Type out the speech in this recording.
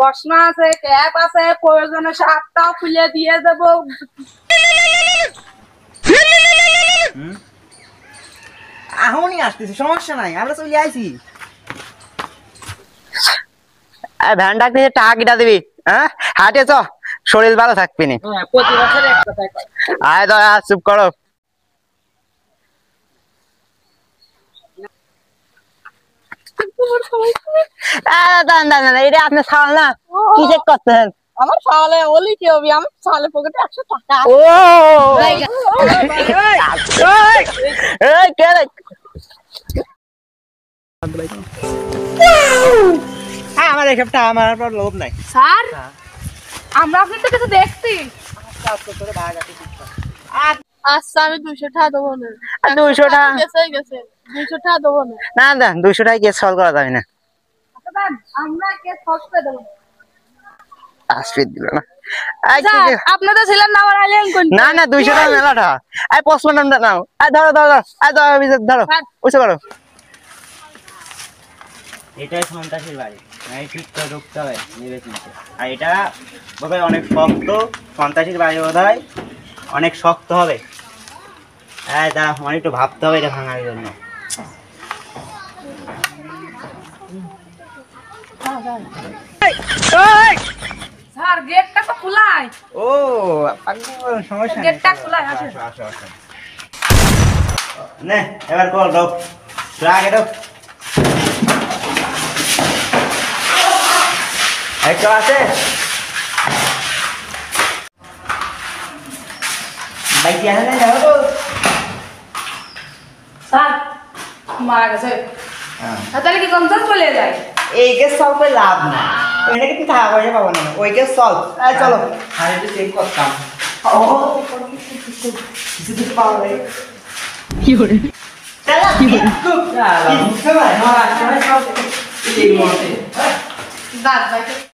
প্রশ্ন আছে, ক্যাপ আছে, প্রয়োজনে সাপটাও খুলে দিয়ে দেবো। এখনই আসতেছি, সমস্যা নাই, আমরা চলে আইছি। ভ্যান ডাকতে টাকা কিটা দিবি? হ্যাঁ, হাটে চ, শরীর ভালো থাকবি না। প্রতি বছর এক কথাই কয়। আয় তো চুপ করো। এটা আপনি ছাড় না, কি চেক করতেছেন? আমার সালে ওলি কি হবে, আমার সালে পকেটে 100 টাকা। ও কে রে? আমার এসবটা আমার লোভ নাই। স্যার, আমরা কিন্তু কিছু দেখছি। আচ্ছা, আমি 200 টাকা দেবো না। 200 টাকা গেছে 200 টাকা দেবো না। না দেন, 200 টাকা কেস সলভ করা যাবে না। আচ্ছা দেন, আমরা কে ফসকে দেবো। আসবে দিল না। স্যার, আপনি তো ছিলেন না, আমার আইলেন কোন? না না, 200 টাকা মেলাটা। আই পোস্টমর্টমটা নাও। ধরো ধরো ধরো, উঠে করো। এটাই সন্ত্রাসীর বাড়ি, এই ঠিক করে ঢুকতে হবে নেবে কিন্তু। আর এটা বোধহয় অনেক শক্ত, সন্ত্রাসীর বাড়ি বোধহয় অনেক শক্ত হবে। হ্যাঁ, দাঁড়া, আমার একটু ভাবতে হবে এটা ভাঙার জন্য। স্যার, গেটটা তো খোলাই। ও, সমস্যা নেই, গেটটা খোলাই আছে। আসো আসো আসো। নে, এবার কল ঢোক, আগে ঢোক। একটু আছে ভাই, কি আছে যাবো তো। স্যার, মারা গেছে। তাহলে কি কমসন চলে যায়? এই কেস সলভ করে লাভ না, ওইটা কিন্তু টাকা পয়সা পাবো না, ওই কেস সলভ। চলো, আর একটু চেক করতাম। ও, কিছু কিছু পাওয়া যায়। কি করে? কি করে?